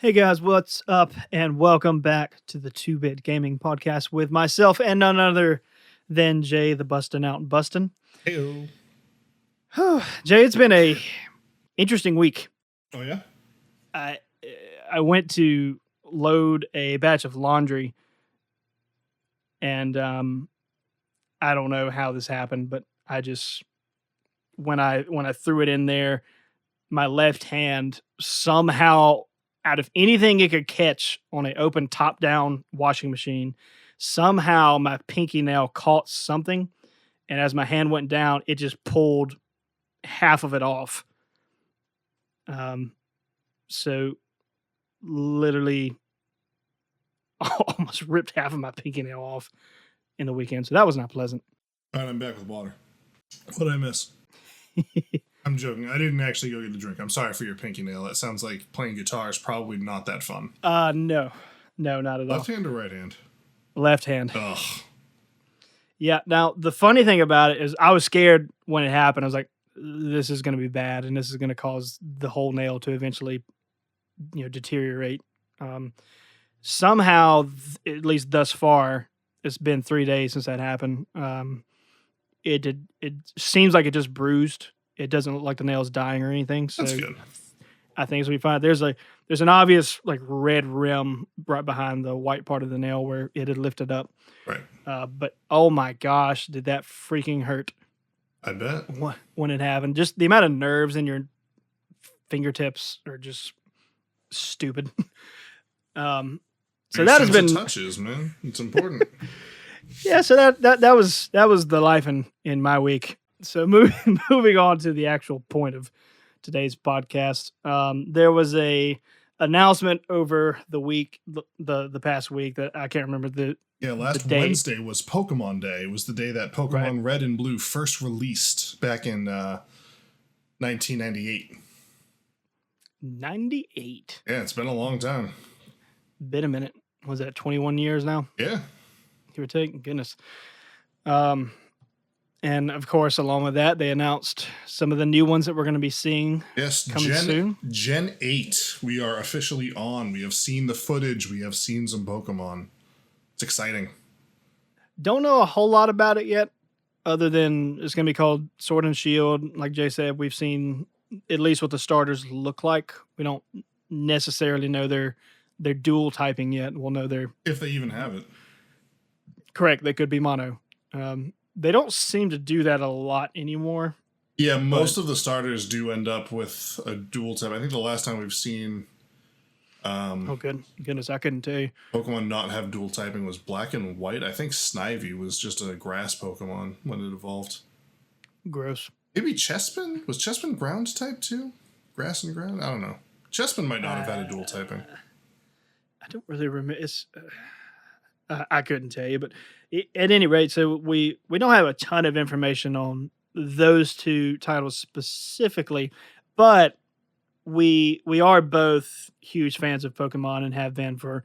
Hey guys, what's up? And welcome back to the 2-Bit Gaming Podcast with myself and none other than Jay the Bustin' Out and Bustin'. Heyo. Jay, it's been a interesting week. Oh yeah? I went to load a batch of laundry and I don't know how this happened, but I just when I threw it in there, my left hand somehow, out of anything it could catch on an open top-down washing machine, somehow my pinky nail caught something, and as my hand went down, it just pulled half of it off. So literally almost ripped half of my pinky nail off in the weekend. So that was not pleasant. All right, I'm back with water. What did I miss? I'm joking. I didn't actually go get a drink. I'm sorry for your pinky nail. That sounds like playing guitar is probably not that fun. No, not at all. Left hand or right hand? Left hand. Ugh. Yeah. Now, the funny thing about it is I was scared when it happened. I was like, this is going to be bad, and this is going to cause the whole nail to eventually, deteriorate. Somehow, at least thus far, it's been 3 days since that happened. It seems like it just bruised. It doesn't look like the nail's dying or anything. So That's good. I think as we find there's an obvious like red rim right behind the white part of the nail where it had lifted up. Right. But oh my gosh, did that freaking hurt I bet. when it happened. Just the amount of nerves in your fingertips are just stupid. So Your that has sense of been touches, man. It's important. yeah. So that was the life in my week. So moving on to the actual point of today's podcast, there was a announcement over the week, the past week that I can't remember last Wednesday was Pokemon Day. It was the day that Pokemon Red and Blue first released back in 1998. 98. Yeah, it's been a long time. Been a minute. Was that 21 years now? Yeah. Give or take. Goodness. And of course, along with that, they announced some of the new ones that we're going to be seeing. Yes, coming soon. Gen 8. We are officially on. We have seen the footage. We have seen some Pokemon. It's exciting. Don't know a whole lot about it yet, other than it's going to be called Sword and Shield. Like Jay said, we've seen at least what the starters look like. We don't necessarily know their dual typing yet. We'll know if they even have it. Correct. They could be mono. They don't seem to do that a lot anymore. Yeah, most of the starters do end up with a dual type. I think the last time we've seen goodness, I couldn't tell you. Pokemon not have dual typing was Black and White. I think Snivy was just a grass Pokemon when it evolved. Gross. Maybe Chespin? Was Chespin ground type too? Grass and ground? I don't know. Chespin might not have had a dual typing. I don't really remember. I couldn't tell you, but at any rate, so we don't have a ton of information on those two titles specifically, but we are both huge fans of Pokemon and have been for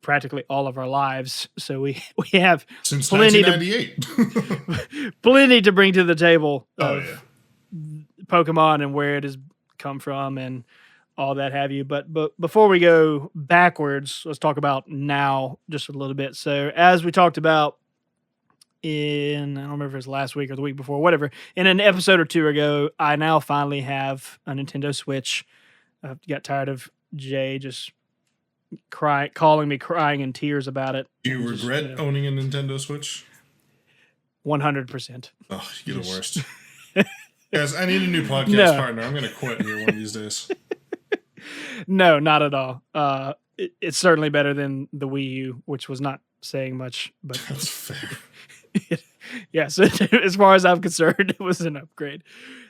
practically all of our lives. So we have since plenty 1998 plenty to bring to the table of Pokemon and where it has come from and all that have you. But before we go backwards, let's talk about now just a little bit. So as we talked about I don't remember if it was last week or the week before, whatever, in an episode or two ago, I now finally have a Nintendo Switch. I got tired of Jay just calling me crying in tears about it. Do you regret owning a Nintendo Switch? 100%. Oh, you're the worst. Guys, I need a new podcast partner. I'm going to quit here one of these days. No, not at all. It's certainly better than the Wii U, which was not saying much. But that's fair. Yeah, so as far as I'm concerned, it was an upgrade.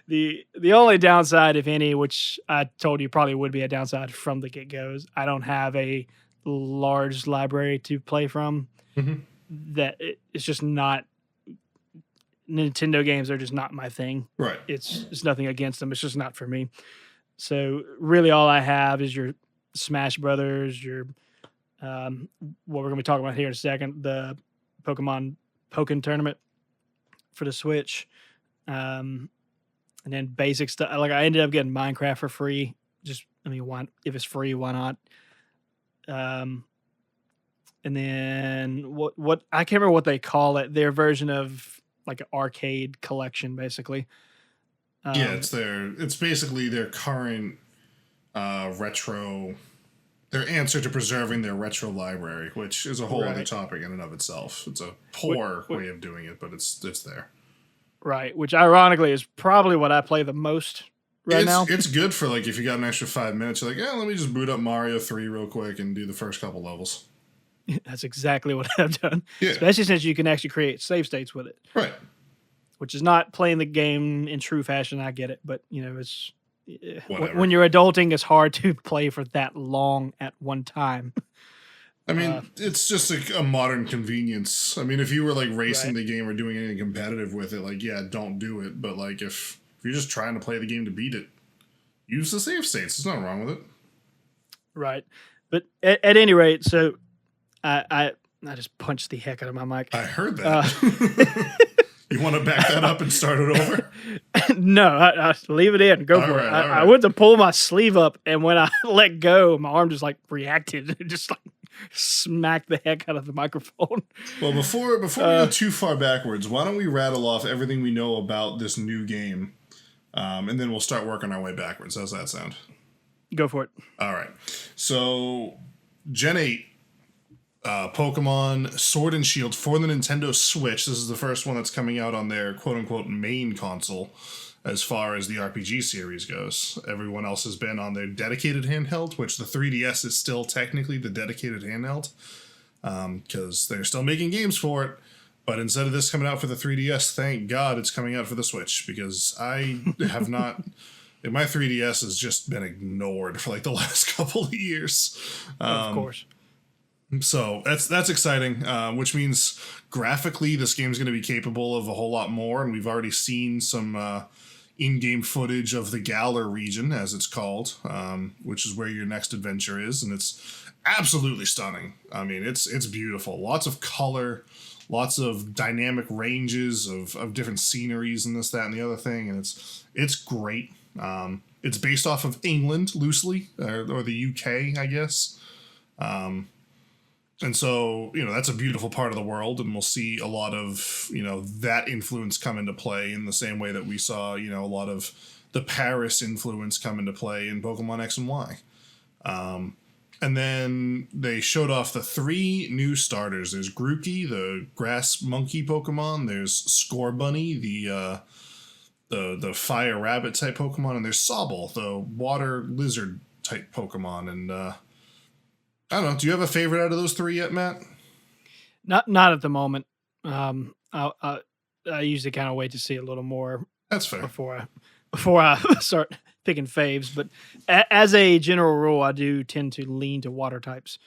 The only downside, if any, which I told you probably would be a downside from the get-go, is I don't have a large library to play from. Mm-hmm. That it's just not. Nintendo games are just not my thing. Right. It's nothing against them. It's just not for me. So really all I have is your Smash Brothers, your what we're going to be talking about here in a second, the Pokemon Tournament for the Switch. And then basic stuff. Like I ended up getting Minecraft for free just I mean, why, if it's free, why not? Um, and then what I can't remember what they call it. Their version of like an arcade collection, basically. Yeah, Um, it's basically their current retro, their answer to preserving their retro library, which is a whole other right. topic in and of itself. It's a Wh- poor wh- way of doing it, but it's there. right. Which ironically is probably what I play the most right now. It's good for like if you got an extra 5 minutes, you're like, yeah, let me just boot up Mario 3 real quick and do the first couple levels. That's exactly what I've done. Yeah. Especially since you can actually create save states with it. Right. Which is not playing the game in true fashion. I get it, but it's Whatever. when you're adulting, it's hard to play for that long at one time. I mean, it's just a modern convenience. I mean, if you were like racing Right. the game or doing anything competitive with it, like, yeah, don't do it. But like, if you're just trying to play the game to beat it, use the save states. There's nothing wrong with it. Right. But at any rate, so I just punched the heck out of my mic. I heard that. You want to back that up and start it over? No, I leave it in. Go for it. I went to pull my sleeve up, and when I let go, my arm just like reacted. It just like smacked the heck out of the microphone. Well, before we go too far backwards, why don't we rattle off everything we know about this new game, and then we'll start working our way backwards. How's that sound? Go for it. All right. So, Gen 8, Pokemon Sword and Shield for the Nintendo Switch. This is the first one that's coming out on their quote-unquote main console as far as the RPG series goes. Everyone else has been on their dedicated handheld, which the 3DS is still technically the dedicated handheld because they're still making games for it. But instead of this coming out for the 3DS, thank God it's coming out for the Switch because I have not... My 3DS has just been ignored for like the last couple of years. Of course. So that's exciting, which means graphically this game's going to be capable of a whole lot more, and we've already seen some in-game footage of the Galar region, as it's called, which is where your next adventure is, and it's absolutely stunning. I mean, it's beautiful. Lots of color, lots of dynamic ranges of different sceneries and this, that, and the other thing, and it's great. It's based off of England, loosely, or the UK, I guess. And so, that's a beautiful part of the world, and we'll see a lot of, that influence come into play in the same way that we saw, a lot of the Paris influence come into play in Pokemon X and Y. And then they showed off the 3 new starters. There's Grookey, the grass monkey Pokemon. There's Scorbunny, the fire rabbit type Pokemon. And there's Sobble, the water lizard type Pokemon. And, I don't know. Do you have a favorite out of those 3 yet, Matt? Not at the moment. I usually kind of wait to see a little more. That's fair. Before I start picking faves, but as a general rule, I do tend to lean to water types.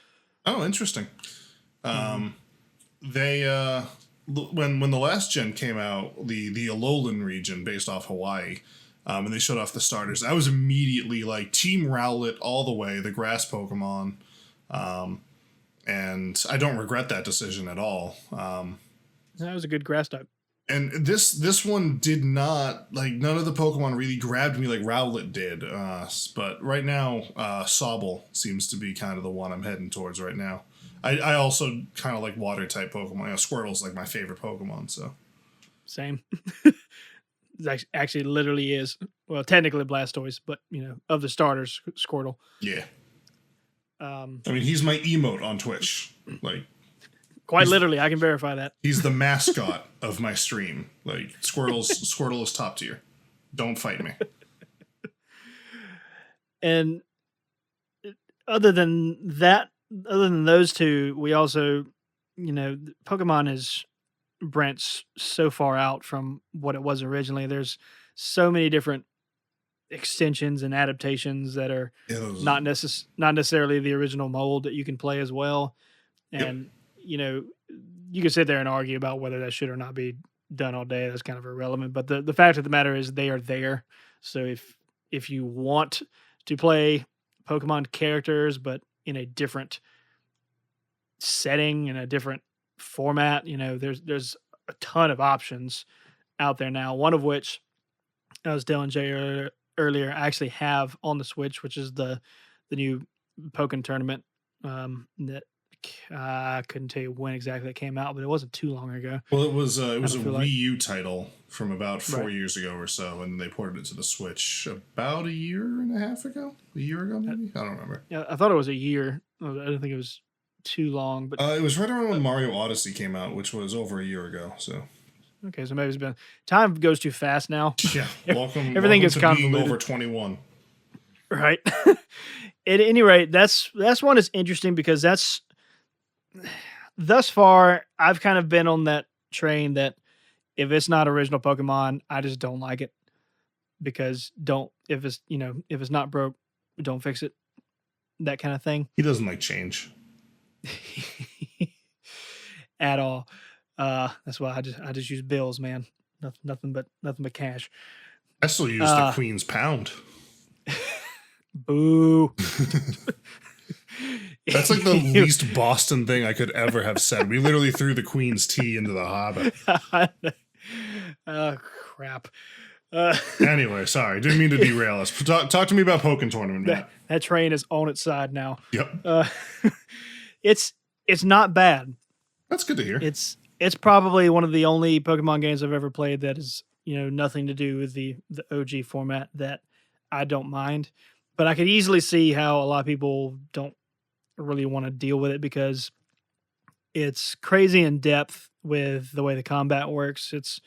Oh, interesting. They when the last gen came out, the Alolan region based off Hawaii, and they showed off the starters, I was immediately like Team Rowlet all the way, the grass Pokemon. And I don't regret that decision at all. That was a good grass type. And this one did not, like, none of the Pokemon really grabbed me like Rowlet did. But right now, Sobble seems to be kind of the one I'm heading towards right now. I also kind of like water type Pokemon. Squirtle's like my favorite Pokemon, so. Same. It actually literally is. Well, technically Blastoise, but, of the starters, Squirtle. Yeah. I mean, he's my emote on Twitch. Like, quite literally, I can verify that. He's the mascot of my stream. Like, Squirtle is top tier. Don't fight me. And other than those 2, we also, Pokemon has branched so far out from what it was originally. There's so many different extensions and adaptations that are not necessarily the original mold that you can play as well. And, you can sit there and argue about whether that should or not be done all day. That's kind of irrelevant. But the fact of the matter is they are there. So if you want to play Pokemon characters, but in a different setting, in a different format, there's a ton of options out there now. One of which I was telling Jay earlier, I actually have on the Switch, which is the new Pokken tournament. That I couldn't tell you when exactly it came out, but it wasn't too long ago. Well, it was a I don't feel Wii like U title from about four right. years ago or so, and they ported it to the Switch about a year and a half ago. A year ago, maybe. I don't remember. Yeah, I thought it was a year. I didn't think it was too long, but It was right around when Mario Odyssey came out, which was over a year ago. So okay, so maybe it's been time goes too fast now. yeah, welcome, Everything welcome gets to being convoluted, over 21. right? At any rate, that's one is interesting because that's thus far I've kind of been on that train that if it's not original Pokemon, I just don't like it because don't if it's if it's not broke, don't fix it. That kind of thing. He doesn't like change. At all. That's why I just use bills, man. Nothing but cash. I still use the Queen's Pound. Boo. That's like the least Boston thing I could ever have said. We literally threw the Queen's tea into the Hobbit. Oh crap. Anyway, sorry, didn't mean to derail us. Talk to me about Pokken Tournament, Matt. That train is on its side now. Yep. It's not bad. That's good to hear. It's probably one of the only Pokemon games I've ever played that is nothing to do with the OG format that I don't mind. But I could easily see how a lot of people don't really want to deal with it because it's crazy in depth with the way the combat works. It's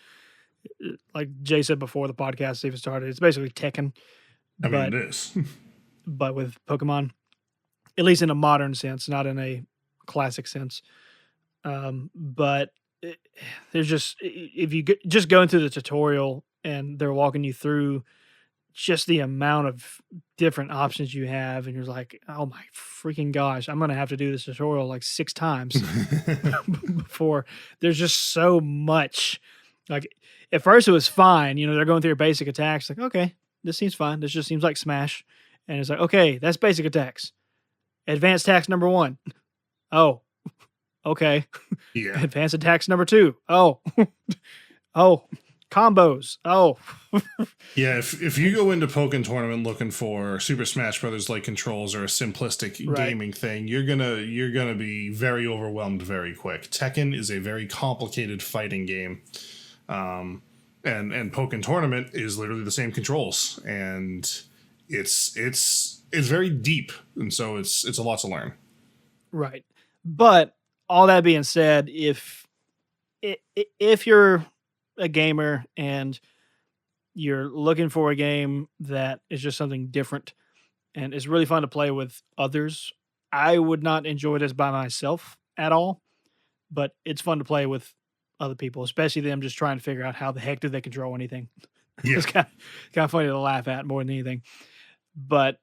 like Jay said before the podcast even started. It's basically Tekken. I mean, it is. But with Pokemon, at least in a modern sense, not in a classic sense. But there's just if you just go into the tutorial and they're walking you through just the amount of different options you have, and you're like, oh my freaking gosh, I'm gonna have to do this tutorial like 6 times before. There's just so much. Like at first it was fine, they're going through your basic attacks, like, okay, this seems fine. This just seems like Smash. And it's like, okay, that's basic attacks. Advanced attacks number 1. Oh, okay. Yeah. Advanced attacks number 2. Oh. Oh. Combos. Oh. Yeah, if you go into Pokken Tournament looking for Super Smash Brothers like controls or a simplistic gaming thing, you're gonna be very overwhelmed very quick. Tekken is a very complicated fighting game. And Pokken Tournament is literally the same controls, and it's very deep, and so it's a lot to learn. Right. But all that being said, if you're a gamer and you're looking for a game that is just something different and is really fun to play with others, I would not enjoy this by myself at all, but it's fun to play with other people, especially them just trying to figure out how the heck do they control anything. Yeah. It's kind of funny to laugh at more than anything. But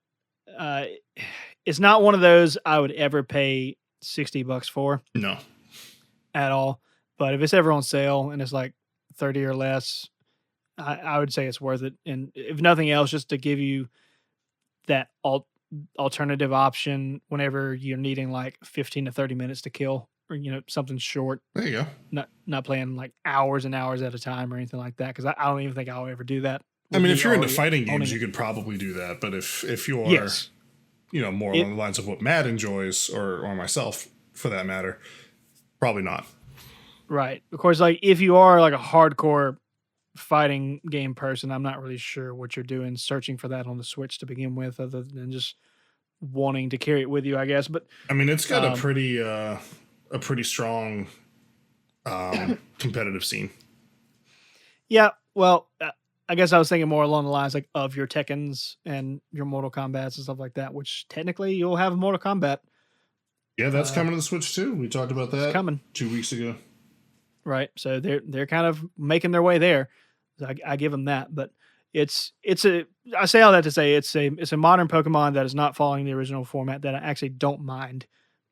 it's not one of those I would ever pay $60 for. No. At all. But if it's ever on sale and it's like 30 or less, I would say it's worth it. And if nothing else, just to give you that alternative option whenever you're needing like 15 to 30 minutes to kill, or something short. There you go. Not playing like hours and hours at a time or anything like that, because I don't even think I'll ever do that. I mean, if you're into fighting games, you could probably do that. But if you're more along the lines of what Matt enjoys, or myself for that matter, probably not. Right. Of course, like if you are like a hardcore fighting game person, I'm not really sure what you're doing searching for that on the Switch to begin with, other than just wanting to carry it with you, I guess. But I mean, it's got a pretty strong competitive scene. Yeah. Well, I guess I was thinking more along the lines like of your Tekkens and your Mortal Kombats and stuff like that, which technically you'll have Mortal Kombat. Yeah, that's coming to the Switch too. We talked about that coming 2 weeks ago. Right. So they're kind of making their way there. So I give them that, but I say all that to say it's a modern Pokemon that is not following the original format that I actually don't mind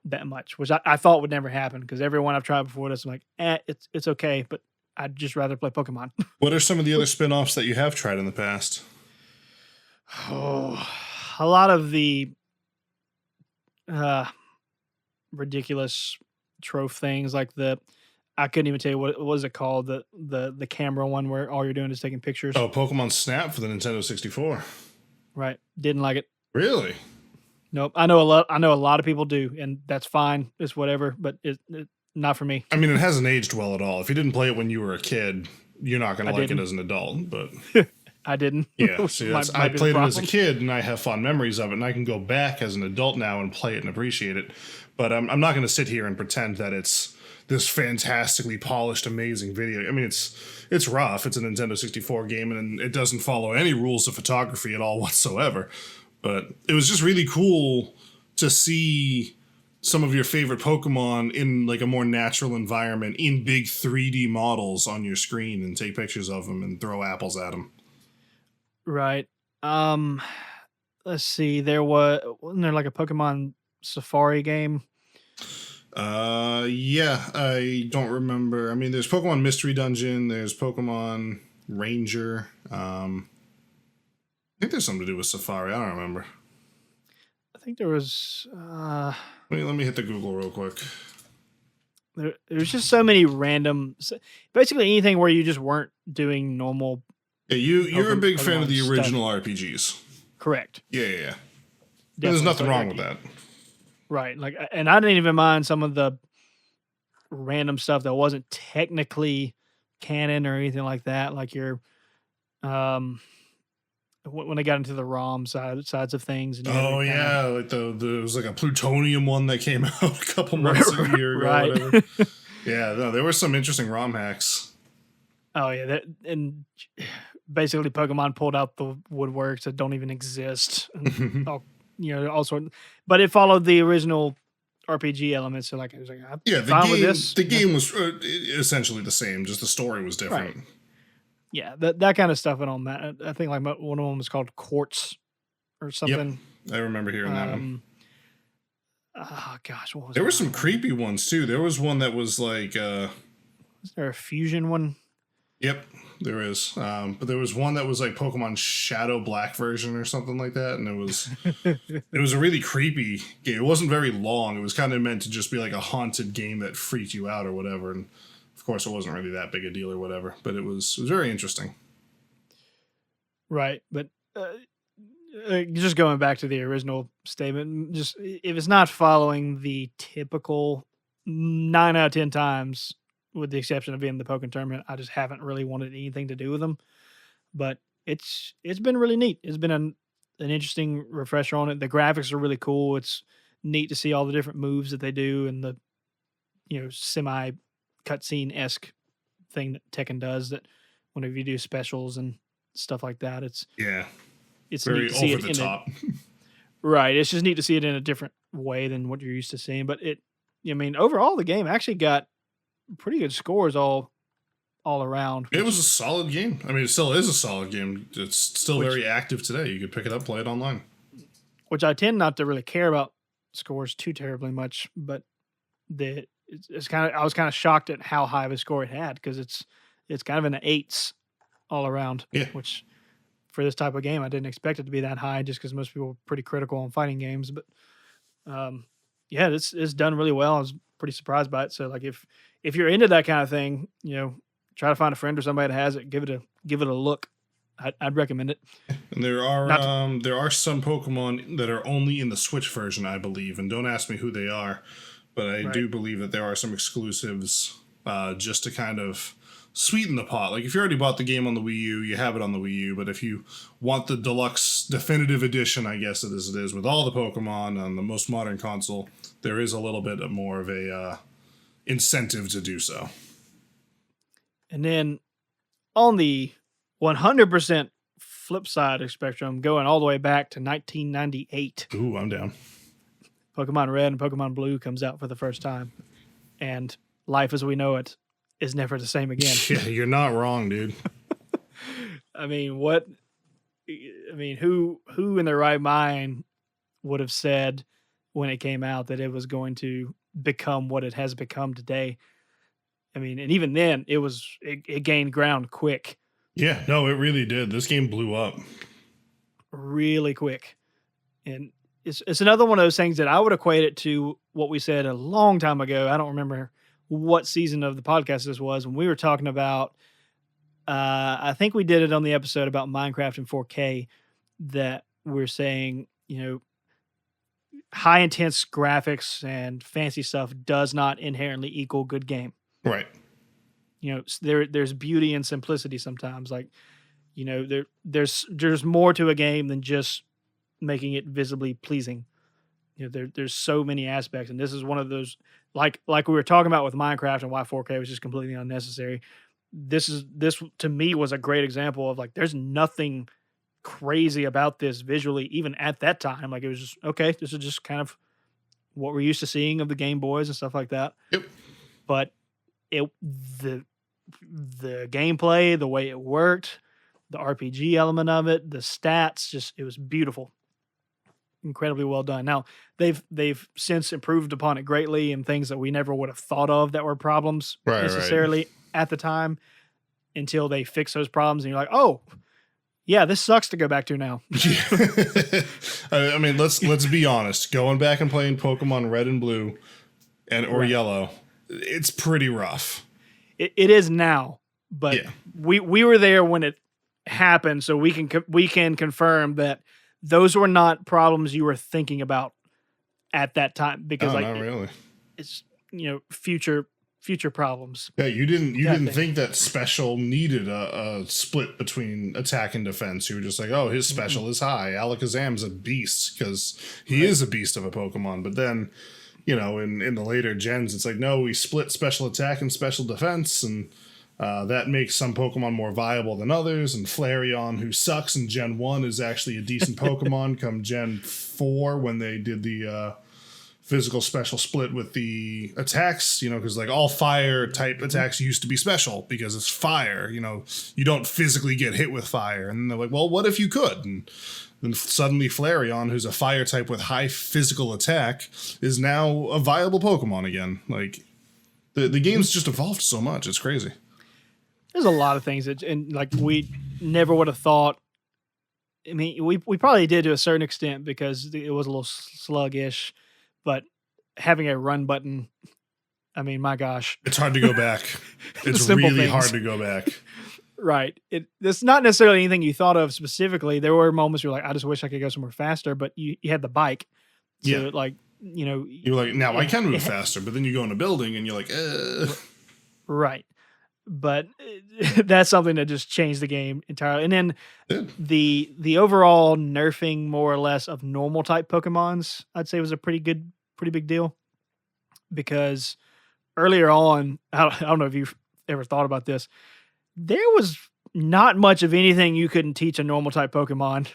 that much, which I thought would never happen, because everyone I've tried before this, I'm like, it's okay, but I'd just rather play Pokemon. What are some of the other spin-offs that you have tried in the past? Oh, a lot of the ridiculous trope things, like I couldn't even tell you what was it called, the camera one where all you're doing is taking pictures. Oh, Pokemon Snap for the Nintendo 64. Right. Didn't like it. Really? Nope. I know a lot of people do, and that's fine. It's whatever, but it not for me. I mean, it hasn't aged well at all. If you didn't play it when you were a kid, you're not going I to like it didn't. as an adult. But I didn't. yeah, see, Might, I might be the played it as a problem. kid, and I have fond memories of it, and I can go back as an adult now and play it and appreciate it. But I'm not going to sit here and pretend that it's this fantastically polished, amazing video. I mean, it's rough. It's a Nintendo 64 game, and it doesn't follow any rules of photography at all whatsoever. But it was just really cool to see some of your favorite Pokemon in like a more natural environment in big 3D models on your screen and take pictures of them and throw apples at them. Right. Um. Let's see. Wasn't there like a Pokemon Safari game? Yeah, I don't remember. I mean, there's Pokemon Mystery Dungeon, there's Pokemon Ranger. I think there's something to do with Safari. I don't remember. I think there was. Let me hit the Google real quick. There's just so many random. Basically, anything where you just weren't doing normal. Yeah, you're a big fan of the Pokemon original stuff. RPGs. Correct. Yeah. There's Definitely. nothing So, wrong like, with that. right. Like, and I didn't even mind some of the random stuff that wasn't technically canon or anything like that. Like your, um, when they got into the ROM sides of things, and you had to Oh kind yeah, like there was like a plutonium one that came out a couple months of a year ago, right. whatever. Yeah, no, there were some interesting ROM hacks. Oh yeah, and basically Pokemon pulled out the woodworks that don't even exist, and all all sort. But it followed the original RPG elements, so like it was like I'm Yeah, fine with this. the game was essentially the same, just the story was different. Right. Yeah, that kind of stuff and all that. I think like one of them was called Quartz or something. Yep, I remember hearing that one. Oh gosh, what was There were that some one? creepy ones too. There was one that was like, Was there a fusion one? yep, there is. But there was one that was like Pokemon Shadow Black version or something like that, and it was a really creepy game. It wasn't very long. It was kind of meant to just be like a haunted game that freaked you out or whatever. And of course, it wasn't really that big a deal or whatever. But it was very interesting. Right, but just going back to the original statement, just if it's not following the typical 9 out of 10 times, with the exception of being the Pokemon tournament, I just haven't really wanted anything to do with them. But it's been really neat. It's been an interesting refresher on it. The graphics are really cool. It's neat to see all the different moves that they do and the semi cutscene esque thing that Tekken does. That whenever you do specials and stuff like that, it's Yeah, neat very to see over it the in top. right. It's just neat to see it in a different way than what you're used to seeing. But I mean, overall, the game actually got pretty good scores all around. It was a solid game. I mean, it still is a solid game. It's still Which- very active today. You could pick it up, play it online. Which I tend not to really care about scores too terribly much, but it's kind of I was kind of shocked at how high of a score it had because it's kind of in the eights all around. Yeah. Which for this type of game, I didn't expect it to be that high just because most people are pretty critical on fighting games. But yeah, it's done really well. I was pretty surprised by it. So like if you're into that kind of thing, try to find a friend or somebody that has it. Give it a look. I'd recommend it. And there are some Pokemon that are only in the Switch version, I believe, and don't ask me who they are, but I do believe that there are some exclusives just to kind of sweeten the pot. Like if you already bought the game on the Wii U, you have it on the Wii U, but if you want the deluxe definitive edition, I guess it is with all the Pokemon on the most modern console, there is a little bit more of a incentive to do so. And then on the 100% flip side of spectrum, going all the way back to 1998, Ooh, I'm down. Pokemon Red and Pokemon Blue comes out for the first time, and life as we know it is never the same again. Yeah, you're not wrong, dude. I mean, who in their right mind would have said when it came out that it was going to become what it has become today? I mean, and even then, it gained ground quick. Yeah, no, it really did. This game blew up. Really quick. And it's another one of those things that I would equate it to what we said a long time ago. I don't remember what season of the podcast this was when we were talking about. I think we did it on the episode about Minecraft in 4K that we're saying, high intense graphics and fancy stuff does not inherently equal good game. Right. There's beauty and simplicity sometimes. Like, there's more to a game than just making it visibly pleasing. There's so many aspects, and this is one of those. Like we were talking about with Minecraft and why 4K was just completely unnecessary. This to me was a great example of like there's nothing crazy about this visually, even at that time. Like it was just okay. This is just kind of what we're used to seeing of the Game Boys and stuff like that. Yep. But the gameplay, the way it worked, the RPG element of it, the stats, it was beautiful. Incredibly well done. Now they've since improved upon it greatly and things that we never would have thought of that were problems necessarily at the time until they fix those problems and you're like, oh yeah, this sucks to go back to now. I mean, let's be honest. Going back and playing Pokemon Red and Blue or Yellow, it's pretty rough. It is now, but we were there when it happened, so we can confirm that those were not problems you were thinking about at that time because not really. It's future problems. Yeah, you didn't think that special needed a split between attack and defense. You were just like, oh, his special is high. Alakazam's a beast because he is a beast of a Pokemon. But then, in the later gens, it's like, no, we split special attack and special defense, and that makes some Pokemon more viable than others. And Flareon, who sucks in Gen 1, is actually a decent Pokemon come Gen 4 when they did the physical special split with the attacks, because like all fire type attacks used to be special because it's fire, you don't physically get hit with fire. And they're like, well, what if you could? And then suddenly Flareon, who's a fire type with high physical attack, is now a viable Pokemon again. Like the game's just evolved so much. It's crazy. There's a lot of things and like we never would have thought. I mean, we probably did to a certain extent because it was a little sluggish. But having a run button, I mean, my gosh. It's hard to go back. It's really hard to go back. Right. It's not necessarily anything you thought of specifically. There were moments where you're like, I just wish I could go somewhere faster, but you had the bike. So you're like, now I can move faster, but then you go in a building and you're like, Right. But that's something that just changed the game entirely. And then the overall nerfing more or less of normal type Pokemons, I'd say was a pretty big deal. Because earlier on, I don't know if you've ever thought about this, there was not much of anything you couldn't teach a normal type Pokemon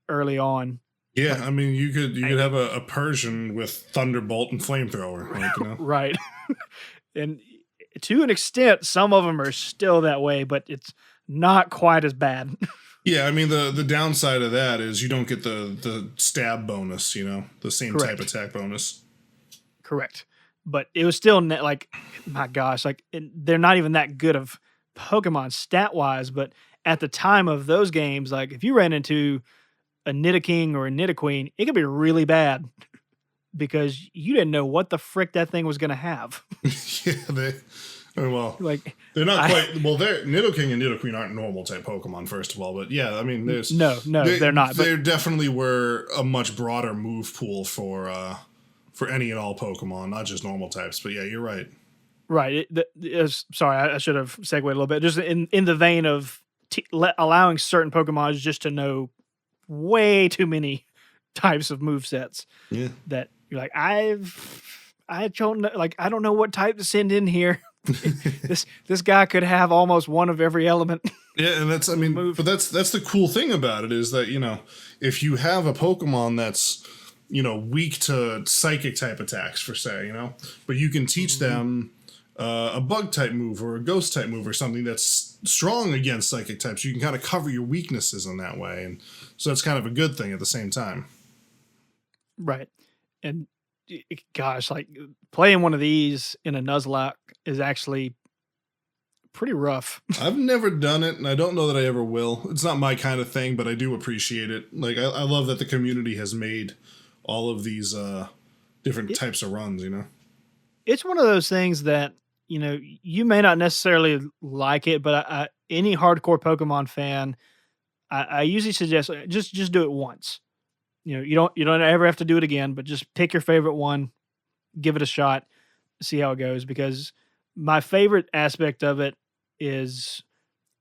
early on. Yeah, I mean, you could have a Persian with Thunderbolt and Flamethrower. Right. And to an extent, some of them are still that way, but it's not quite as bad. Yeah, I mean, the downside of that is you don't get the stab bonus, the same type attack bonus. Correct. But it was still like, my gosh, like they're not even that good of Pokemon stat-wise, but at the time of those games, like if you ran into a Nidoking or a Nidoqueen, it could be really bad. Because you didn't know what the frick that thing was going to have. Yeah, they're not quite. Well, Nidoking and Nidoqueen aren't normal type Pokemon, first of all. But yeah, I mean, there's they're not. They definitely were a much broader move pool for any and all Pokemon, not just normal types. But yeah, you're right. Right. Sorry, I should have segued a little bit. Just in the vein of allowing certain Pokemon just to know way too many types of movesets. Yeah. That you're like, I don't know, like I don't know what type to send in here. this guy could have almost one of every element. Yeah, and that's but that's the cool thing about it is that, if you have a Pokemon that's, weak to psychic type attacks for say, but you can teach them a bug type move or a ghost type move or something that's strong against psychic types. You can kind of cover your weaknesses in that way. And so that's kind of a good thing at the same time. Right. And gosh, like playing one of these in a Nuzlocke is actually pretty rough. I've never done it, and I don't know that I ever will. It's not my kind of thing, but I do appreciate it. Like, I love that the community has made all of these different types of runs, it's one of those things that, you may not necessarily like it, but any hardcore Pokemon fan, I usually suggest just do it once. You don't ever have to do it again, but just pick your favorite one, give it a shot, see how it goes. Because my favorite aspect of it is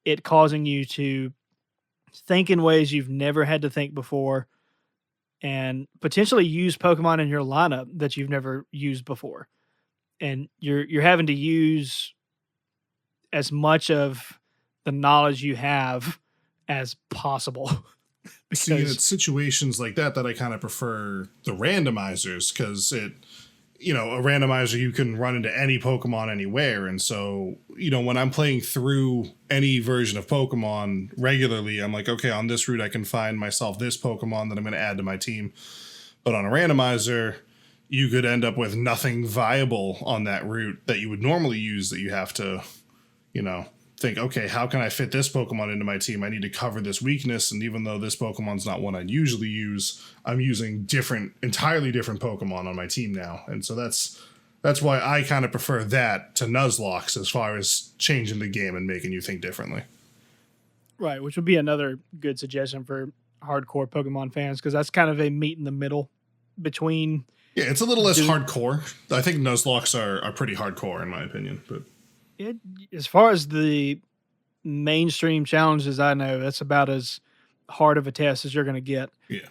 it causing you to think in ways you've never had to think before, and potentially use Pokemon in your lineup that you've never used before. And you're having to use as much of the knowledge you have as possible. See, and Because it's situations like that I kind of prefer the randomizers, because a randomizer, you can run into any Pokemon anywhere. And so, when I'm playing through any version of Pokemon regularly, I'm like, okay, on this route, I can find myself this Pokemon that I'm going to add to my team. But on a randomizer, you could end up with nothing viable on that route that you would normally use, that you have to, think, okay, how can I fit this Pokemon into my team? I need to cover this weakness. And even though this Pokemon's not one I'd usually use, I'm using entirely different Pokemon on my team now. And so that's why I kind of prefer that to Nuzlocke as far as changing the game and making you think differently. right, which would be another good suggestion for hardcore Pokemon fans, because that's kind of a meet in the middle between. Yeah, it's a little less hardcore. I think Nuzlocks are pretty hardcore in my opinion. But As far as the mainstream challenges I know, that's about as hard of a test as you're going to get. Yeah.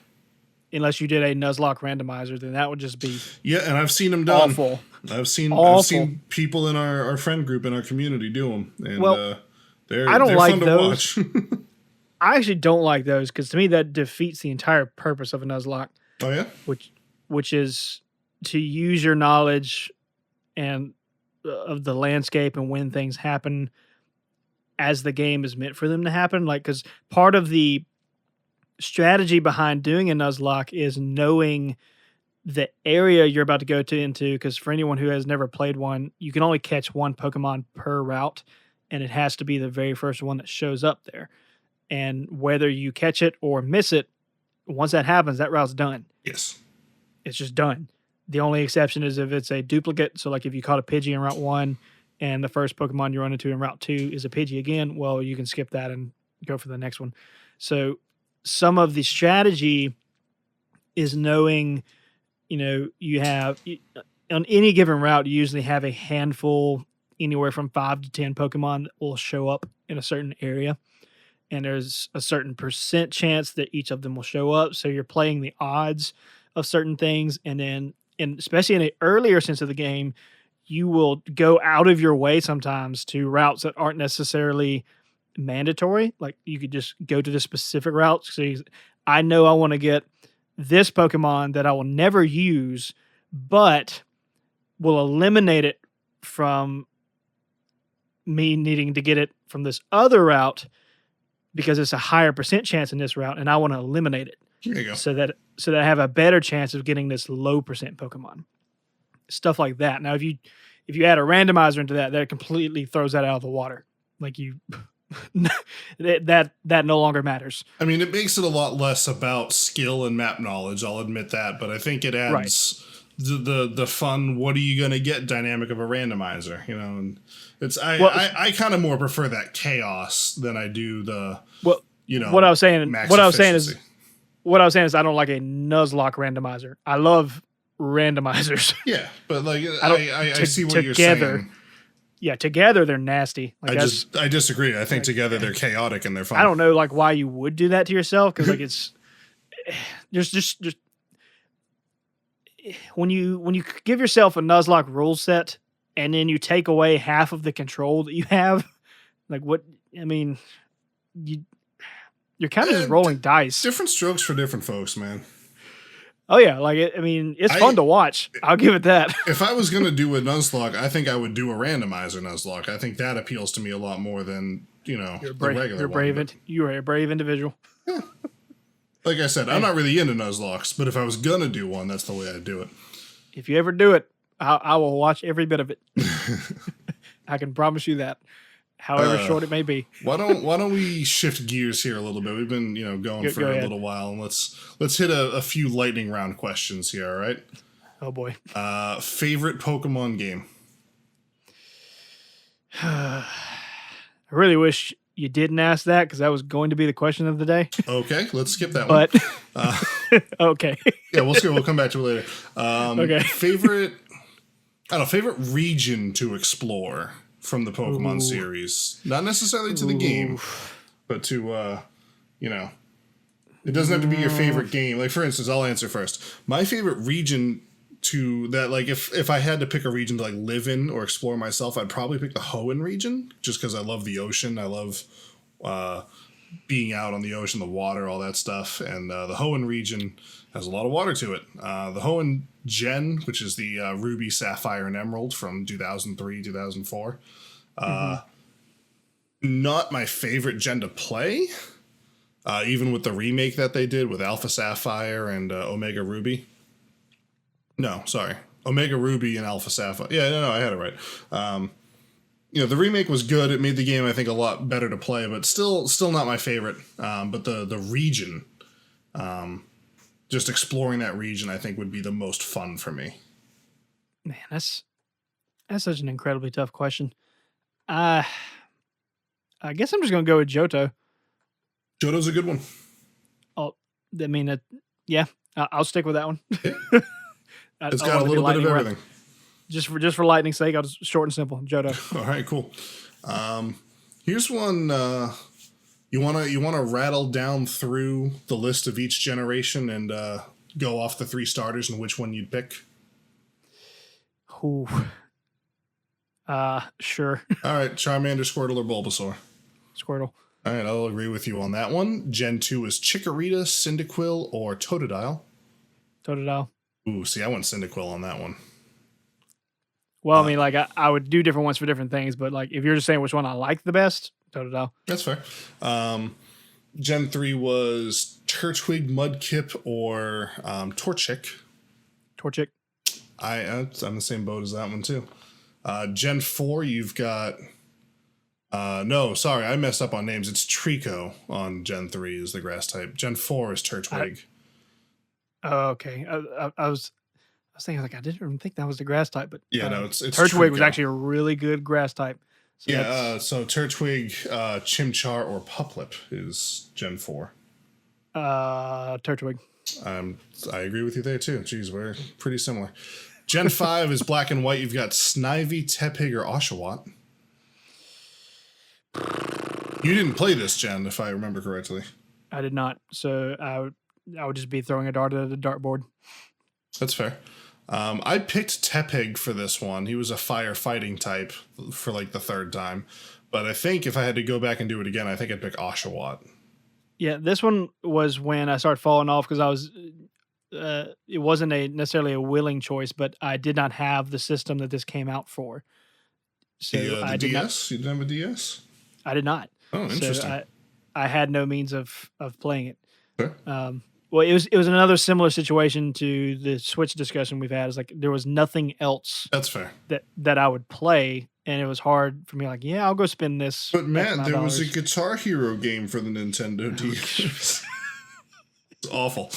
Unless you did a Nuzlocke randomizer, then that would just be and I've seen them done. awful. I've seen people in our friend group in our community do them, and they're like fun those. to watch. I actually don't like those, because to me that defeats the entire purpose of a Nuzlocke. Oh yeah, which is to use your knowledge and of the landscape and when things happen as the game is meant for them to happen. Like, because part of the strategy behind doing a Nuzlocke is knowing the area you're about to go into. Because for anyone who has never played one, you can only catch one Pokemon per route, and it has to be the very first one that shows up there. And whether you catch it or miss it, once that happens, that route's done. Yes. It's just done. The only exception is if it's a duplicate. So, like, if you caught a Pidgey in Route 1 and the first Pokemon you run into in Route 2 is a Pidgey again, well, you can skip that and go for the next one. So, some of the strategy is knowing, you have, on any given route, you usually have a handful, anywhere from 5 to 10 Pokemon that will show up in a certain area. And there's a certain percent chance that each of them will show up. So you're playing the odds of certain things. And then, especially in an earlier sense of the game, you will go out of your way sometimes to routes that aren't necessarily mandatory. Like, you could just go to the specific routes. So I know I want to get this Pokemon that I will never use, but will eliminate it from me needing to get it from this other route, because it's a higher percent chance in this route, and I want to eliminate it. There you go. So that I have a better chance of getting this low percent Pokemon. Stuff like that. Now, if you add a randomizer into that completely throws that out of the water. Like, that no longer matters. I mean, it makes it a lot less about skill and map knowledge, I'll admit that, but I think it adds the fun, what are you gonna get dynamic of a randomizer, and it's I kind of more prefer that chaos than I do the what I was saying is I don't like a Nuzlocke randomizer. I love randomizers. Yeah, but like I see what you're saying. Yeah, together they're nasty. Like, I disagree. I think together they're chaotic and they're fun. I don't know, like, why you would do that to yourself, because like it's just when you give yourself a Nuzlocke rule set and then you take away half of the control that you have, like, what I mean, you're kind of just rolling dice. Different strokes for different folks, man. Oh yeah, like, it's fun to watch. I'll give it that. If I was gonna do a Nuzlocke, I think I would do a randomizer Nuzlocke. I think that appeals to me a lot more than the regular one. You are a brave individual. Yeah. Like I said, I'm not really into Nuzlocks, but if I was gonna do one, that's the way I'd do it. If you ever do it, I will watch every bit of it. I can promise you that. However short it may be. Why don't we shift gears here a little bit? We've been going for a little while, and let's hit a few lightning round questions here. All right. Oh boy. Favorite Pokemon game? I really wish you didn't ask that because that was going to be the question of the day. Okay, let's skip that one. But okay. Yeah, we'll come back to it later. Okay. Favorite, I don't know, favorite region to explore from the Pokemon Ooh. series? Not necessarily to the game, but to, it doesn't have to be your favorite game. Like, for instance, I'll answer first. My favorite region to that, like, if I had to pick a region to, like, live in or explore myself, I'd probably pick the Hoenn region, just because I love the ocean. I love being out on the ocean, the water, all that stuff. And the Hoenn region has a lot of water to it. The Hoenn Gen, which is the Ruby, Sapphire, and Emerald from 2003, 2004. Not my favorite gen to play, even with the remake that they did with Alpha Sapphire and Omega Ruby. No, sorry. Omega Ruby and Alpha Sapphire. Yeah, no, I had it right. The remake was good. It made the game, I think, a lot better to play, but still not my favorite. But the region, just exploring that region, I think would be the most fun for me. Man, that's such an incredibly tough question. I guess I'm just gonna go with Johto. Johto's a good one. I mean, yeah, I'll stick with that one. Yeah. It's got a little bit of everything. Just for lightning's sake, I'll just short and simple. Johto. All right, cool. Here's one. You wanna rattle down through the list of each generation and go off the 3 starters and which one you'd pick? Ooh. Sure. All right, Charmander, Squirtle, or Bulbasaur? Squirtle. All right, I'll agree with you on that one. Gen 2 is Chikorita, Cyndaquil, or Totodile? Totodile. Ooh, see, I went Cyndaquil on that one. Well, I mean, like, I would do different ones for different things, but, like, if you're just saying which one I like the best, Totodile. That's fair. Gen 3 was Turtwig, Mudkip, or Torchic. Torchic. I'm the same boat as that one, too. Gen 4, you've got... no, sorry, I messed up on names. It's Trico on Gen 3 is the grass type. Gen 4 is Turtwig. Okay. I was thinking, like, I didn't even think that was the grass type, but yeah, no, it's Turtwig Trico. Was actually a really good grass type. So yeah, so Turtwig, Chimchar, or Puplip is Gen 4. Turtwig. I agree with you there too. Jeez, we're pretty similar. Gen 5 is black and white. You've got Snivy, Tepig, or Oshawott. You didn't play this gen, if I remember correctly. I did not. So I would just be throwing a dart at a dartboard. That's fair. I picked Tepig for this one. He was a firefighting type for like the 3rd time. But I think if I had to go back and do it again, I think I'd pick Oshawott. Yeah, this one was when I started falling off because I was... it wasn't necessarily a willing choice, but I did not have the system that this came out for. So the DS? You didn't have a DS? I did not. Oh, interesting. So I had no means of playing it. Sure. Well, it was another similar situation to the Switch discussion we've had. It's like there was nothing else. That's fair. That I would play, and it was hard for me. Like, yeah, I'll go spend this. But Matt, there was a Guitar Hero game for the Nintendo DS. It's awful.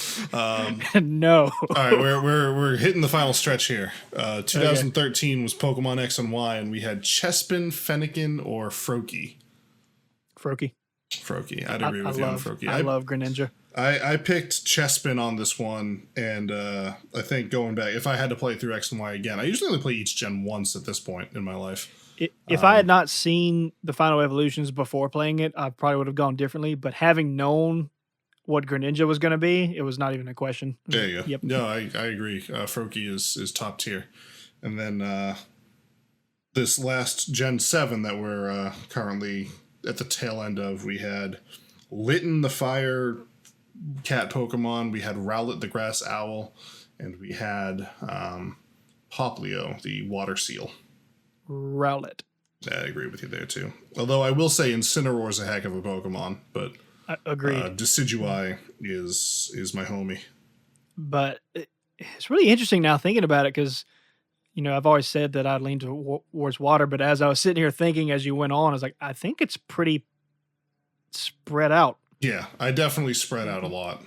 No. All right, we're hitting the final stretch here. 2013 was Pokemon X and Y, and we had Chespin, Fennekin, or Froakie. Froakie. I'd agree with you on Froakie. I love Greninja. I picked Chespin on this one, and I think going back, if I had to play through X and Y again, I usually only play each gen once at this point in my life. If I had not seen the final evolutions before playing it, I probably would have gone differently. But having known what Greninja was going to be, it was not even a question. There you go. Yep. No, I agree. Froakie is top tier. And then this last Gen 7 that we're currently at the tail end of, we had Litten, the fire cat Pokemon, we had Rowlet, the grass owl, and we had Poplio, the water seal. Rowlet. Yeah, I agree with you there too. Although I will say Incineroar is a heck of a Pokemon, but agreed. Decidueye is my homie. But it's really interesting now thinking about it because, I've always said that I lean towards water, but as I was sitting here thinking as you went on, I was like, I think it's pretty spread out. Yeah, I definitely spread out a lot.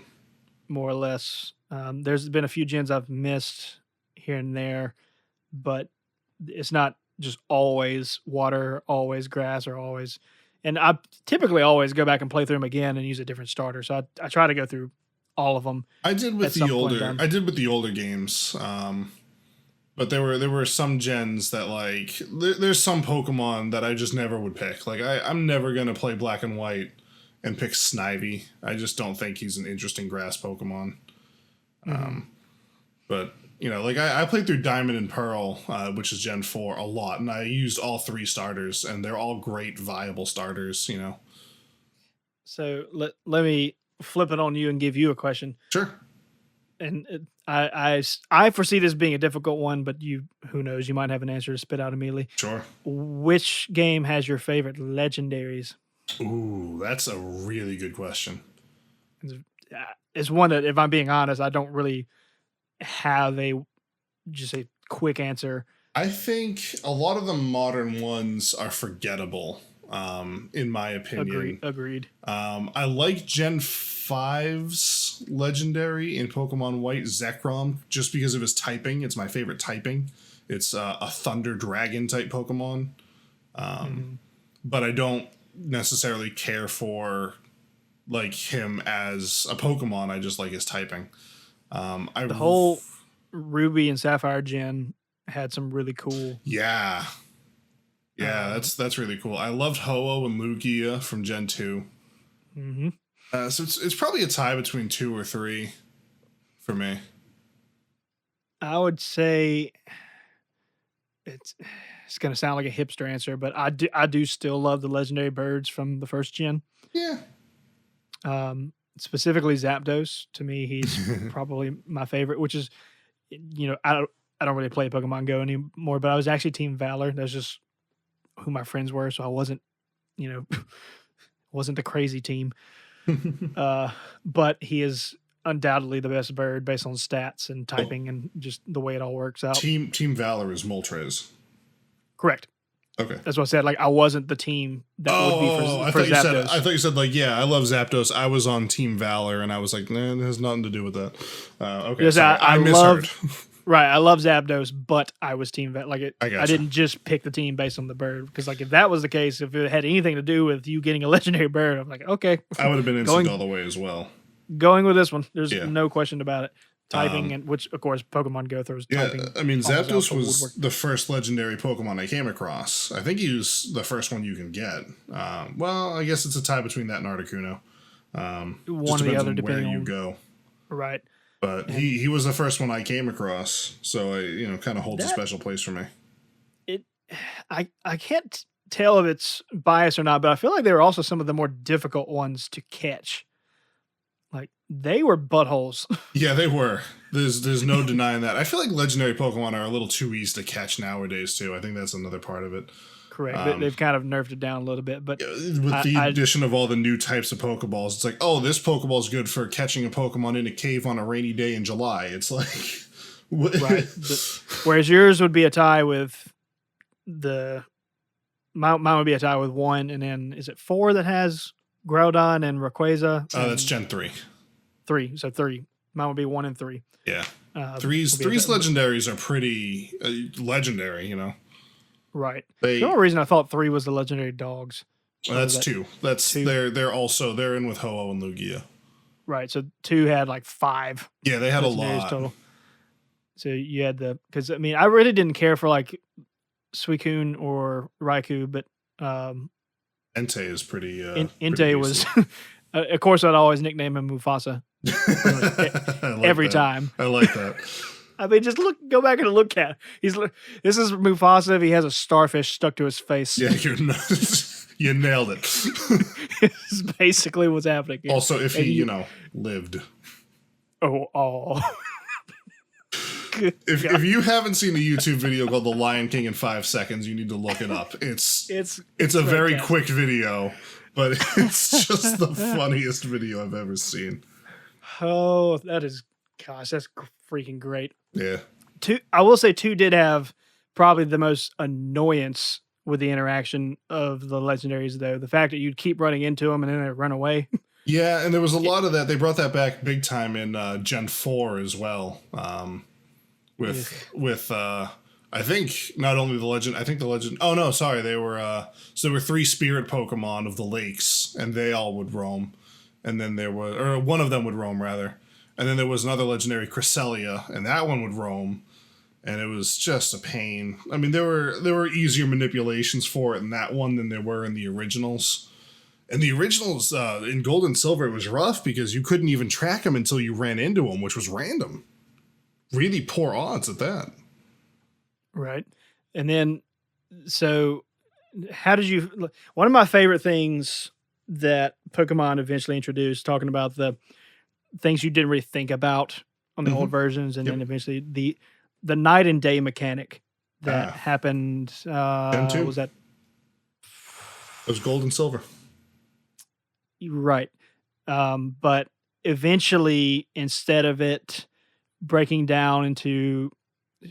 More or less. There's been a few gens I've missed here and there, but it's not just always water, always grass, or always. And I typically always go back and play through them again and use a different starter. So I try to go through all of them. I did with the older. I did with the older games. But there were some gens that like there's some Pokemon that I just never would pick. Like I'm never gonna play Black and White and pick Snivy. I just don't think he's an interesting grass Pokemon. But you know, like I played through Diamond and Pearl, which is Gen 4, a lot, and I used all 3 starters, and they're all great, viable starters. You know. So let me flip it on you and give you a question. Sure. And I foresee this being a difficult one, but who knows? You might have an answer to spit out immediately. Sure. Which game has your favorite legendaries? Ooh, that's a really good question. It's one that, if I'm being honest, I don't really have just a quick answer. I think a lot of the modern ones are forgettable, in my opinion. Agreed. I like Gen 5's legendary in Pokemon White, Zekrom, just because of his typing. It's my favorite typing. It's a Thunder Dragon type Pokemon. But I don't necessarily care for like him as a Pokemon. I just like his typing. The whole Ruby and Sapphire gen had some really cool. Yeah, that's really cool. I loved Ho-Oh and Lugia from Gen 2. So it's probably a tie between 2 or 3 for me. I would say it's going to sound like a hipster answer, but I do still love the legendary birds from the first gen. Yeah. Specifically Zapdos. To me, he's probably my favorite, which is, you know, I don't really play Pokemon Go anymore, but I was actually Team Valor. That's just who my friends were, so I wasn't, you know, wasn't the crazy team. But he is undoubtedly the best bird based on stats and typing and just the way it all works out. Team Valor is Moltres. Correct. Okay. That's what I said. Like, I wasn't the team that would be for Zapdos. I thought you said, like, yeah, I love Zapdos. I was on Team Valor, and I was like, nah, it has nothing to do with that. Okay, yes, sorry, I misheard. Right, I love Zapdos, but I was Team Valor. Like, gotcha. I didn't just pick the team based on the bird. Because, like, if that was the case, if it had anything to do with you getting a legendary bird, I'm like, okay. I would have been instinct all the way as well. Going with this one. There's no question about it. Typing, and which, of course, Pokemon Go throws typing. Yeah, I mean, Zapdos was the first legendary Pokemon I came across. I think he was the first one you can get. Well, I guess it's a tie between that and Articuno. One or the other, depending on where you go. Right. But he was the first one I came across, so I kind of holds a special place for me. I can't tell if it's biased or not, but I feel like they were also some of the more difficult ones to catch. Like, they were buttholes. Yeah, they were. There's no denying that. I feel like legendary Pokemon are a little too easy to catch nowadays, too. I think that's another part of it. Correct. They've kind of nerfed it down a little bit. But with the addition of all the new types of Pokeballs, it's like, oh, this Pokeball is good for catching a Pokemon in a cave on a rainy day in July. It's like... right. Whereas yours would be a tie with mine would be a tie with 1, and then is it 4 that has Groudon and Rayquaza? That's Gen 3. 3. So 3. Mine would be 1 and 3. Yeah. Three's legendaries are pretty legendary, you know? Right. The only reason I thought 3 was the legendary dogs. Well, that's 2. That's 2. They're in with Ho-Oh and Lugia. Right. So 2 had like 5. Yeah, they had a lot. Total. So you had because I mean, I really didn't care for like Suicune or Raikou, but Entei is pretty. Entei was, of course, I'd always nickname him Mufasa. Every time. I like that. I mean, just go back and look at it. This is Mufasa if he has a starfish stuck to his face. Yeah, you nailed it. This is basically what's happening. Also, if he, lived. Oh. If you haven't seen a YouTube video called "The Lion King in 5 Seconds," you need to look it up. It's a very quick video, but it's just the funniest video I've ever seen. Oh, that's freaking great. Yeah. I will say 2 did have probably the most annoyance with the interaction of the legendaries, though. The fact that you'd keep running into them and then they run away. Yeah, and there was a lot of that. They brought that back big time in Gen 4 as well. with I think not only the legend, I think the legend. Oh no, sorry, they were so there were three spirit Pokemon of the lakes, and they all would roam, and then there was, or one of them would roam rather, and then there was another legendary Cresselia, and that one would roam, and it was just a pain. I mean, there were easier manipulations for it in that one than there were in the originals. And the originals in Gold and Silver, it was rough because you couldn't even track them until you ran into them, which was random. Really poor odds at that. Right. And then, so how did you? One of my favorite things that Pokemon eventually introduced, talking about the things you didn't really think about on the old Mm-hmm. versions, and Yep. then eventually the night and day mechanic that Ah, happened. Gen 2. Was that It was Gold and Silver. right? But eventually, instead of it breaking down into, I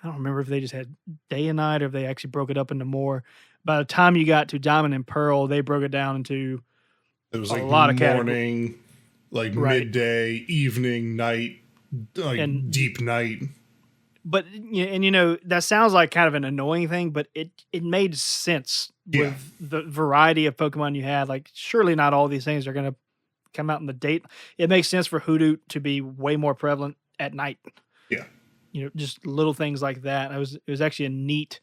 don't remember if they just had day and night or if they actually broke it up into more. By the time you got to Diamond and Pearl, they broke it down into It was a like lot of categories. morning, like Right. midday, evening, night, like And deep night. but that sounds like kind of an annoying thing, but it made sense Yeah. with the variety of Pokemon you had. Like, surely not all these things are going to come out in the date. It makes sense for Hoodoo to be way more prevalent at night. Yeah. Just little things like that. It was actually a neat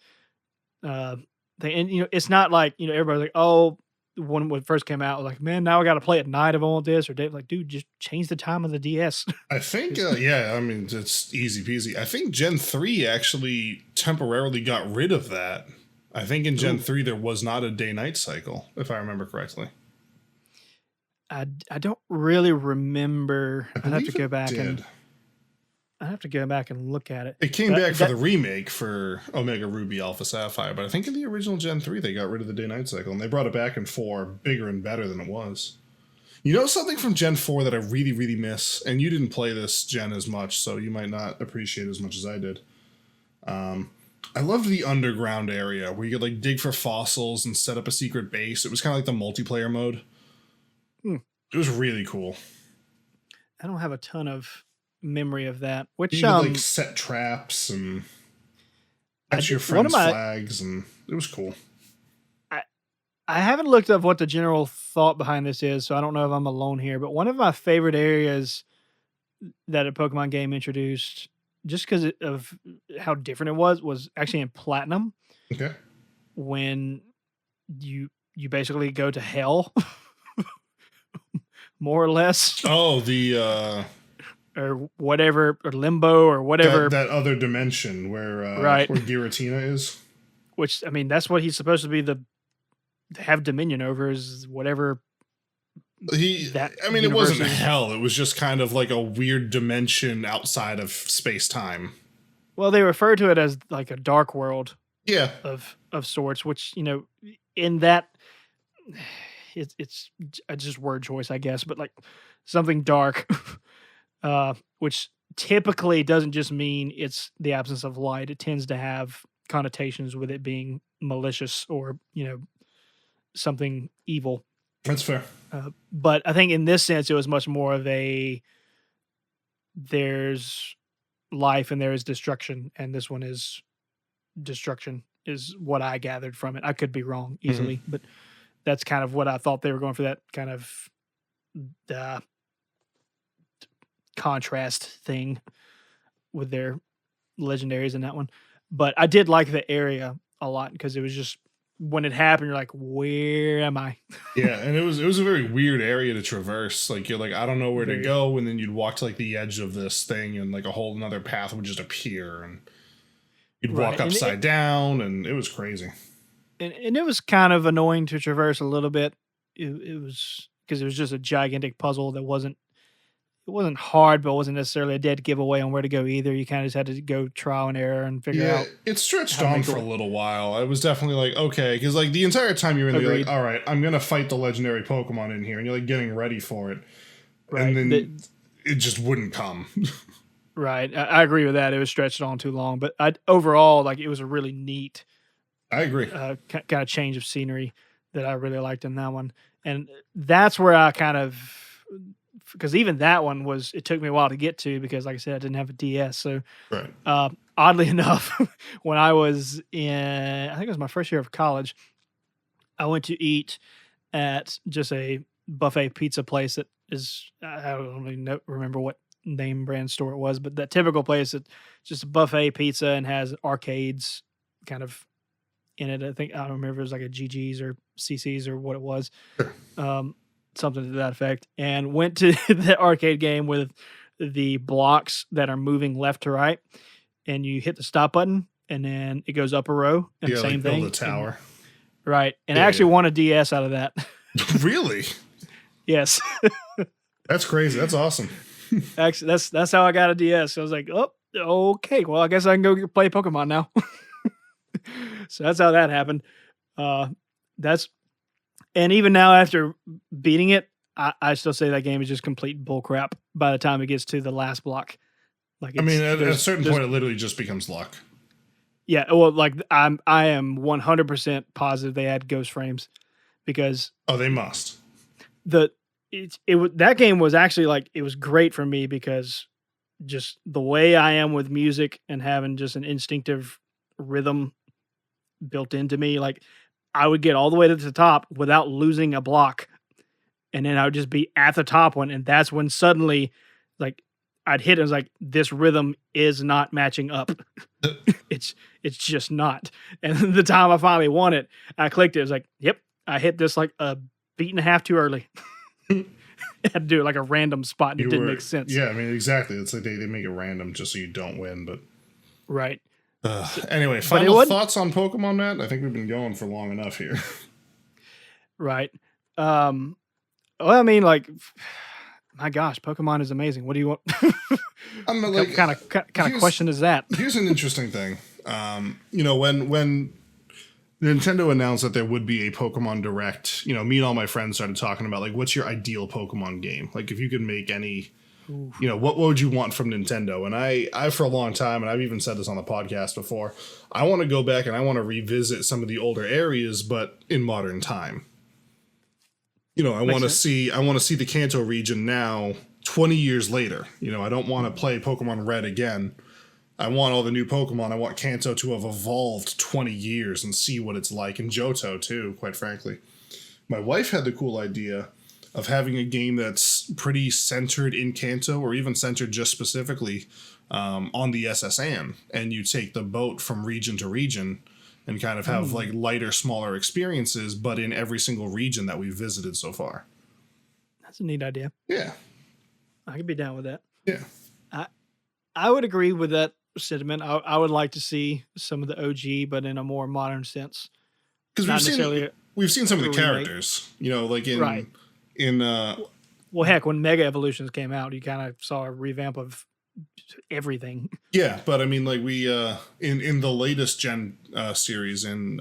thing. And it's not like, everybody's like, oh, when it first came out, like, man, now I got to play at night if I want this, or day. Like, dude, just change the time of the DS. I think, yeah, I mean, it's easy peasy. I think Gen 3 actually temporarily got rid of that. I think in Gen Ooh. 3 there was not a day-night cycle, if I remember correctly. I don't really remember. I I'd have to believe go it back and did. I have to go back and look at it. It came But back for the remake for Omega Ruby Alpha Sapphire, but I think in the original Gen 3 they got rid of the day-night cycle, and they brought it back in 4 bigger and better than it was. You know something from Gen 4 that I really, really miss, and you didn't play this gen as much, so you might not appreciate it as much as I did. I loved the underground area where you could like dig for fossils and set up a secret base. It was kind of like the multiplayer mode. Hmm. It was really cool. I don't have a ton of memory of that. Which You could like set traps and catch your one of friends' my flags, and it was cool. I haven't looked up what the general thought behind this is, so I don't know if I'm alone here. But one of my favorite areas that a Pokemon game introduced, just because of how different it was actually in Platinum, Okay. when you basically go to hell, more or less, Oh, the or whatever, or limbo, or whatever. that other dimension where Right. where Giratina is. Which, I mean, that's what he's supposed to be to have dominion over, is whatever. That I mean, it wasn't universe is. hell. It was just kind of like a weird dimension outside of space time. Well, they refer to it as like a dark world Yeah. of sorts, which, in that, it's just word choice, I guess, but like something dark, which typically doesn't just mean it's the absence of light. It tends to have connotations with it being malicious or something evil. That's fair. But I think in this sense, it was much more of there's life and there is destruction, and this one is destruction, is what I gathered from it. I could be wrong easily, but that's kind of what I thought they were going for, that kind of contrast thing with their legendaries in that one. But I did like the area a lot because it was just, when it happened, you're like, where am I? Yeah, and it was a very weird area to traverse. Like you're like, I don't know where to go, and then you'd walk to like the edge of this thing, and like a whole another path would just appear, and you'd walk upside down, and it was crazy. And it was kind of annoying to traverse a little bit. It was because it was just a gigantic puzzle that wasn't hard, but it wasn't necessarily a dead giveaway on where to go either. You kind of just had to go trial and error and figure out. It stretched on for a little while. I was definitely like, okay, because like the entire time you're in there, you're like, all right, I'm gonna fight the legendary Pokemon in here, and you're like getting ready for it, right. And then it just wouldn't come. Right, I agree with that. It was stretched on too long, but overall, like, it was a really neat. I agree. Kind of change of scenery that I really liked in that one, and that's where I kind of because even that one it took me a while to get to because, like I said, I didn't have a DS. So, Right. oddly enough, when I was I think it was my first year of college, I went to eat at just a buffet pizza place that is, I don't even remember what name brand store it was, but that typical place that just a buffet pizza and has arcades kind of in it. I don't remember if it was like a GG's or CC's or what it was. Something to that effect, and went to the arcade game with the blocks that are moving left to right, and you hit the stop button, and then it goes up a row, and Yeah, same like thing. build a tower. Right, and I Yeah, actually won a DS out of that. Really? Yes. That's crazy. That's awesome. Actually, that's how I got a DS. I was like, oh, okay, well, I guess I can go play Pokemon now. So that's how that happened. And even now, after beating it, I still say that game is just complete bullcrap by the time it gets to the last block. Like, I mean, at a certain point, it literally just becomes luck. Yeah, well, like I am 100% positive they had ghost frames because they must. That game was actually like, it was great for me because just the way I am with music and having just an instinctive rhythm built into me, like I would get all the way to the top without losing a block, and then I would just be at the top one, and that's when suddenly, like, I'd hit it. I was like, this rhythm is not matching up. It's just not. And the time I finally won it, I clicked it. It was like, yep, I hit this like a beat and a half too early. I had to do it like a random spot, and it didn't make sense. Yeah, I mean, exactly. It's like they make it random just so you don't win, but right. Anyway, final thoughts on Pokemon, Matt? I think we've been going for long enough here. Right. Well, I mean, like, my gosh, Pokemon is amazing. What do you want? What kind of question is that? Here's an interesting thing. When Nintendo announced that there would be a Pokemon Direct, me and all my friends started talking about, like, what's your ideal Pokemon game? Like, if you could make any... what would you want from Nintendo? And I for a long time, and I've even said this on the podcast before, I want to go back and I want to revisit some of the older areas, but in modern time. I want to see the Kanto region now, 20 years later. I don't want to play Pokemon Red again. I want all the new Pokemon. I want Kanto to have evolved 20 years and see what it's like, and Johto too, quite frankly. My wife had the cool idea of having a game that's pretty centered in Kanto, or even centered just specifically on the SSN, and you take the boat from region to region and kind of have like lighter, smaller experiences, but in every single region that we've visited so far. That's a neat idea. Yeah. I could be down with that. Yeah. I would agree with that sentiment. I would like to see some of the OG, but in a more modern sense. Because we've seen some of the characters, like in... Right. Well, heck, when Mega Evolutions came out, you kind of saw a revamp of everything. Yeah, but I mean, like we in the latest gen series in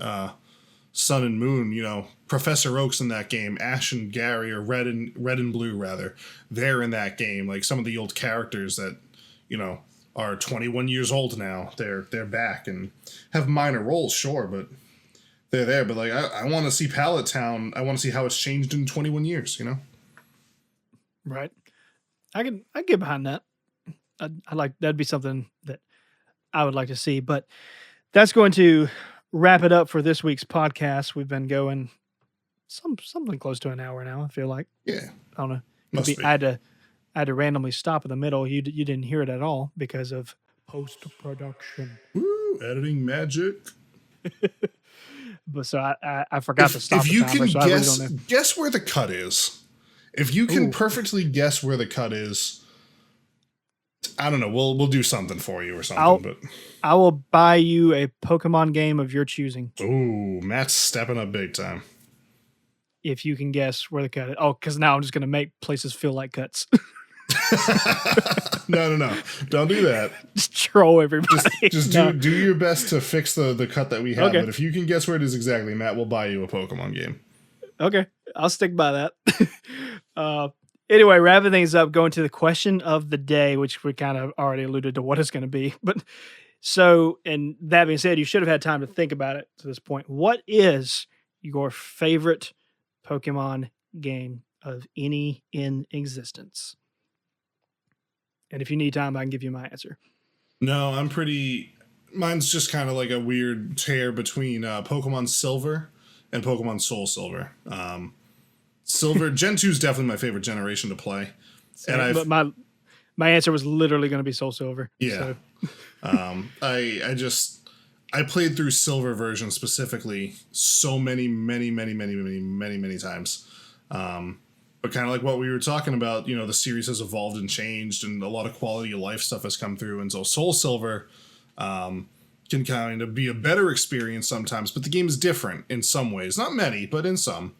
Sun and Moon, Professor Oak's in that game, Ash and Gary, or Red and Blue rather, they're in that game. Like some of the old characters that are 21 years old now, they're back and have minor roles, sure, but they're there. But like I want to see Pallet Town. I want to see how it's changed in 21 years. Right. I get behind that. I like, that'd be something that I would like to see. But that's going to wrap it up for this week's podcast. We've been going something close to an hour now, I feel like. Yeah. I don't know. Must be. I had to randomly stop in the middle. You didn't hear it at all because of post-production. Woo, editing magic. But so I forgot to stop. If you can guess where the cut is. If you can perfectly guess where the cut is, I don't know. We'll do something for you or something. I will buy you a Pokemon game of your choosing. Ooh, Matt's stepping up big time. If you can guess where the cut is. Oh, because now I'm just going to make places feel like cuts. No. Don't do that. Just troll everybody. Just do your best to fix the cut that we have. Okay. But if you can guess where it is exactly, Matt, we'll buy you a Pokemon game. Okay. I'll stick by that. Anyway, wrapping things up, going to the question of the day, which we kind of already alluded to what it's going to be. But so, and that being said, you should have had time to think about it to this point. What is your favorite Pokemon game of any in existence. And if you need time, I can give you my answer. No, I'm pretty. Mine's just kind of like a weird tear between Pokemon Silver and Pokemon Soul Silver. Silver Gen 2 is definitely my favorite generation to play, but my answer was literally going to be Soul Silver. Yeah. So. I played through Silver version specifically so many times. But kind of like what we were talking about, you know, the series has evolved and changed, and a lot of quality of life stuff has come through. And so Soul Silver can kind of be a better experience sometimes, but the game is different in some ways. Not many, but in some.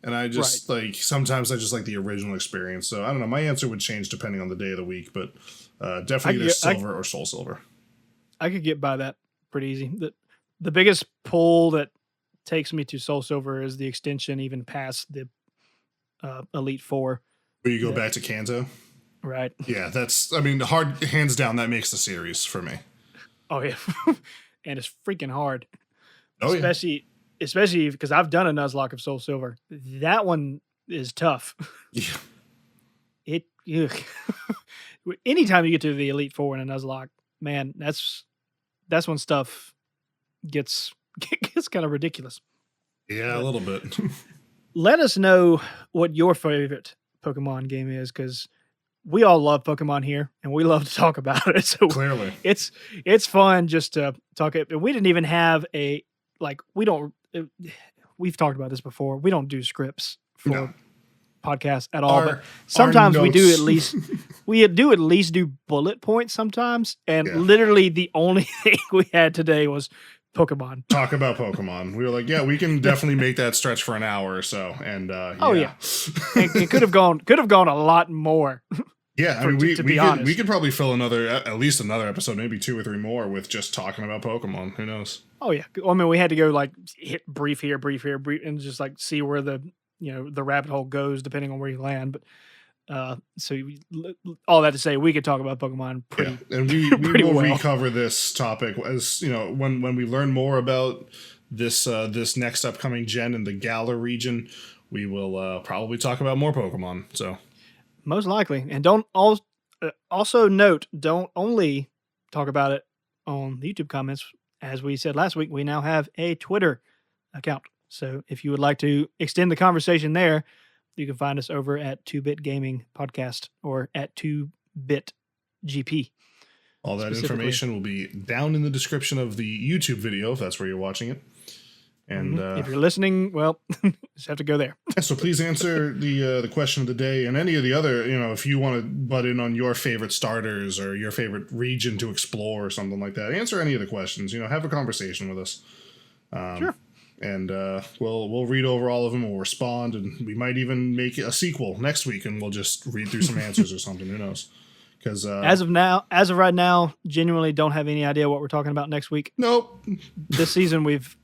And I just sometimes I just like the original experience. So I don't know. My answer would change depending on the day of the week, but definitely either Silver or Soul Silver. I could get by that pretty easy. The biggest pull that takes me to Soul Silver is the extension even past the Elite Four. Where you go back to Kanto? Right. Yeah, hard, hands down, that makes the series for me. Oh, yeah. And it's freaking hard. Oh, Especially because I've done a Nuzlocke of Soul Silver. That one is tough. Yeah. Anytime you get to the Elite Four in a Nuzlocke, man, that's when stuff gets kind of ridiculous. Yeah, a little bit. Let us know what your favorite Pokemon game is, because we all love Pokemon here, and we love to talk about it. So clearly, it's fun just to talk it. We didn't even have we've talked about this before. We don't do scripts for podcasts at all, but sometimes we do at least do bullet points sometimes. And literally the only thing we had today was Pokemon. Talk about Pokemon. We were like, yeah, we can definitely make that stretch for an hour or so. And it could have gone a lot more. Yeah, I mean, we could probably fill at least another episode, maybe 2 or 3 more, with just talking about Pokemon. Who knows? Oh yeah, I mean, we had to go like hit brief here, and just like see where the rabbit hole goes depending on where you land. But all that to say, we could talk about Pokemon pretty. Yeah. And we will recover this topic as when we learn more about this next upcoming gen in the Galar region. We will probably talk about more Pokemon. So. Most likely. And also note, don't only talk about it on the YouTube comments. As we said last week, we now have a Twitter account. So if you would like to extend the conversation there, you can find us over at 2-Bit Gaming Podcast or at 2-Bit GP. All that information will be down in the description of the YouTube video, if that's where you're watching it. And if you're listening, well, just have to go there. So please answer the question of the day, and any of the other, if you want to butt in on your favorite starters or your favorite region to explore or something like that. Answer any of the questions. Have a conversation with us. Sure. And we'll read over all of them. We'll respond, and we might even make a sequel next week, and we'll just read through some answers or something. Who knows? Because as of right now, genuinely don't have any idea what we're talking about next week. Nope. This season we've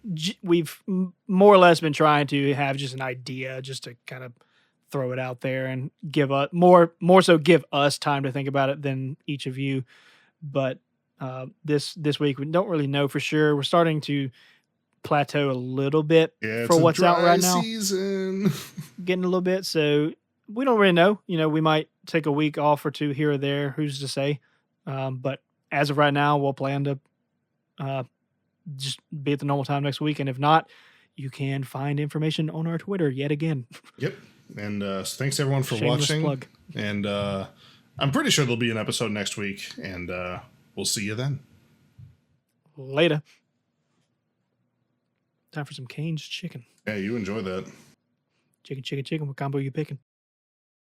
more or less been trying to have just an idea, just to kind of throw it out there and give us more so give us time to think about it than each of you. But this week we don't really know for sure. We're starting to plateau a little bit for what's out right now. Season. Getting a little bit, so we don't really know. We might take a week off or 2 here or there. Who's to say? But as of right now, we'll plan to just be at the normal time next week. And if not, you can find information on our Twitter yet again. Yep. And thanks everyone for watching. Plug. And I'm pretty sure there'll be an episode next week. And we'll see you then. Later. Time for some Cane's chicken. Yeah, you enjoy that. Chicken. What combo you picking?